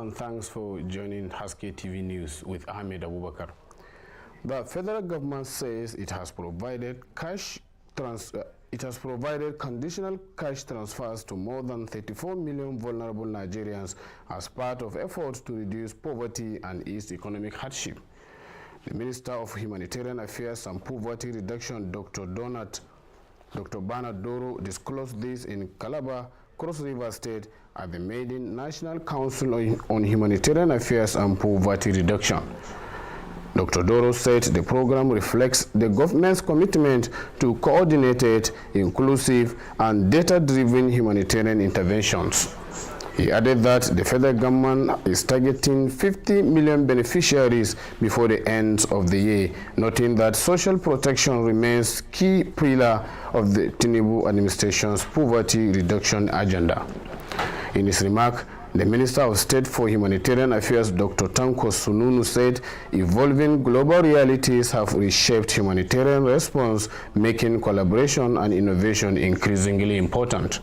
and thanks for joining Haske-Tv News with Ahmed Abubakar. The federal government says it has provided conditional cash transfers to more than 34 million vulnerable Nigerians as part of efforts to reduce poverty and ease economic hardship. The Minister of Humanitarian Affairs and Poverty Reduction, Dr. Bernard Doro, disclosed this in Calabar, Cross River State, at the Maiden National Council on Humanitarian Affairs and Poverty Reduction. Dr. Doro said the program reflects the government's commitment to coordinated, inclusive, and data-driven humanitarian interventions. He added that the federal government is targeting 50 million beneficiaries before the end of the year, noting that social protection remains key pillar of the Tinubu administration's poverty reduction agenda. In his remark, the Minister of State for Humanitarian Affairs, Dr. Tanko Sununu, said evolving global realities have reshaped humanitarian response, making collaboration and innovation increasingly important.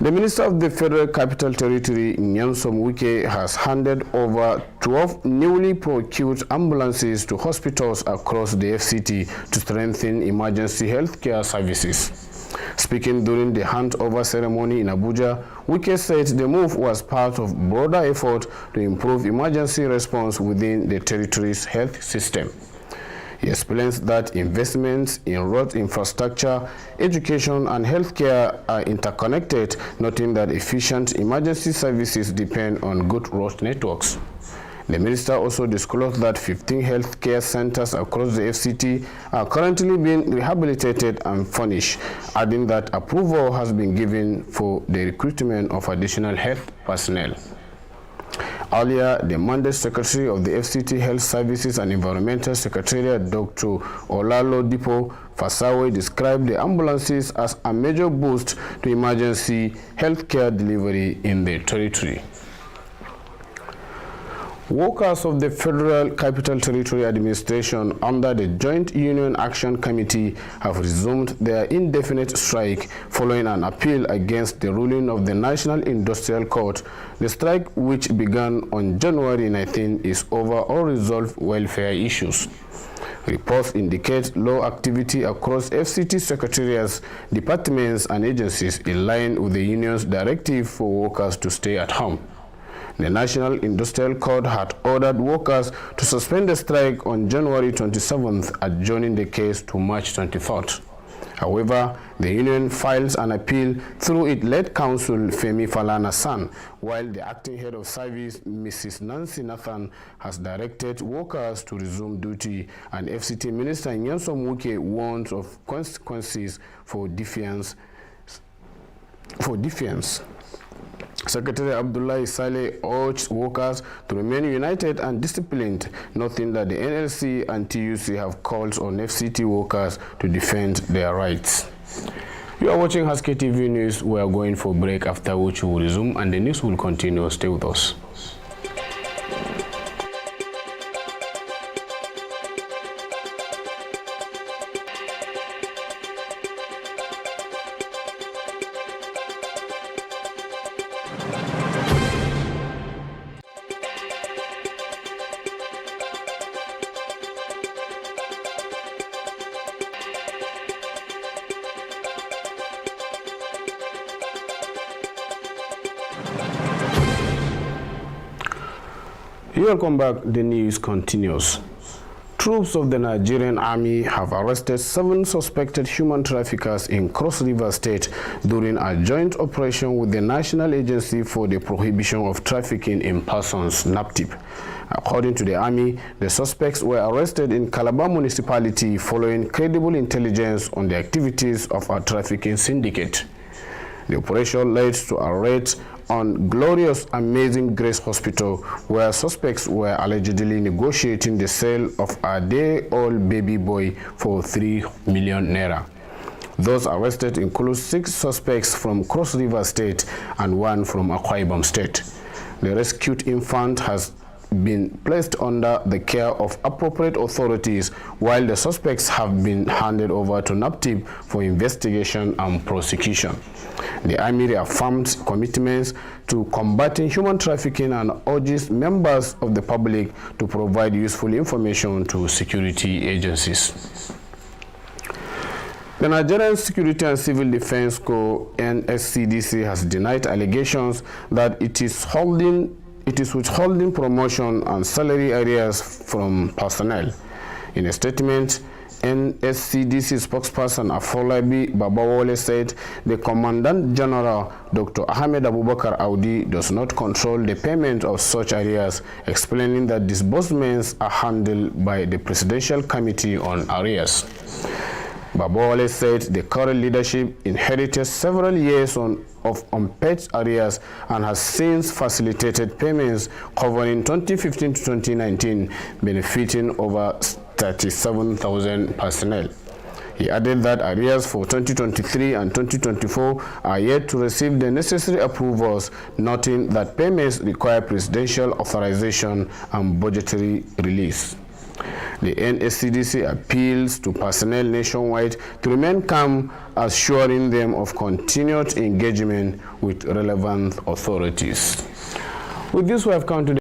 The Minister of the Federal Capital Territory, Nyansom Wike, has handed over 12 newly procured ambulances to hospitals across the FCT to strengthen emergency healthcare services. Speaking during the handover ceremony in Abuja, Wike said the move was part of broader effort to improve emergency response within the territory's health system. He explains that investments in road infrastructure, education, and healthcare are interconnected, noting that efficient emergency services depend on good road networks. The minister also disclosed that 15 healthcare centers across the FCT are currently being rehabilitated and furnished, adding that approval has been given for the recruitment of additional health personnel. Earlier, the mandate secretary of the FCT Health Services and Environmental Secretariat, Dr. Olalo Fasawe, described the ambulances as a major boost to emergency healthcare delivery in the territory. Workers of the Federal Capital Territory Administration under the Joint Union Action Committee have resumed their indefinite strike following an appeal against the ruling of the National Industrial Court. The strike, which began on January 19, is over unresolved welfare issues. Reports indicate low activity across FCT secretariats, departments, and agencies in line with the union's directive for workers to stay at home. The National Industrial Court had ordered workers to suspend the strike on January 27th, adjourning the case to March 23rd. However, the union files an appeal through its lead counsel, Femi Falana-san, while the acting head of service, Mrs. Nancy Nathan, has directed workers to resume duty, and FCT Minister Nyansom Wike warns of consequences for defiance. Secretary Abdullahi Saleh urged workers to remain united and disciplined, noting that the NLC and TUC have called on FCT workers to defend their rights. You are watching Haske-Tv News. We are going for a break, after which we will resume and the news will continue. Stay with us. Welcome back. The news continues. Troops of the Nigerian Army have arrested 7 suspected human traffickers in Cross River State during a joint operation with the National Agency for the Prohibition of Trafficking in Persons, NAPTIP. According to the Army, the suspects were arrested in Calabar municipality following credible intelligence on the activities of a trafficking syndicate. The operation led to a raid on Glorious Amazing Grace Hospital, where suspects were allegedly negotiating the sale of a day-old baby boy for 3 million naira. Those arrested include 6 suspects from Cross River State and 1 from Akwa Ibom State. The rescued infant has been placed under the care of appropriate authorities, while the suspects have been handed over to NAPTIP for investigation and prosecution. The army reaffirmed commitments to combating human trafficking and urges members of the public to provide useful information to security agencies. The Nigerian Security and Civil Defense Corps (NSCDC) has denied allegations that it is withholding promotion and salary areas from personnel. In a statement, NSCDC spokesperson Afolabi Babawole said the Commandant General Dr. Ahmed Abubakar Audi does not control the payment of such areas, explaining that disbursements are handled by the Presidential Committee on Arrears. Babawale said the current leadership inherited several years of unpaid arrears and has since facilitated payments covering 2015 to 2019, benefiting over 37,000 personnel. He added that arrears for 2023 and 2024 are yet to receive the necessary approvals, noting that payments require presidential authorization and budgetary release. The NSCDC appeals to personnel nationwide to remain calm, assuring them of continued engagement with relevant authorities. With this, we have come to the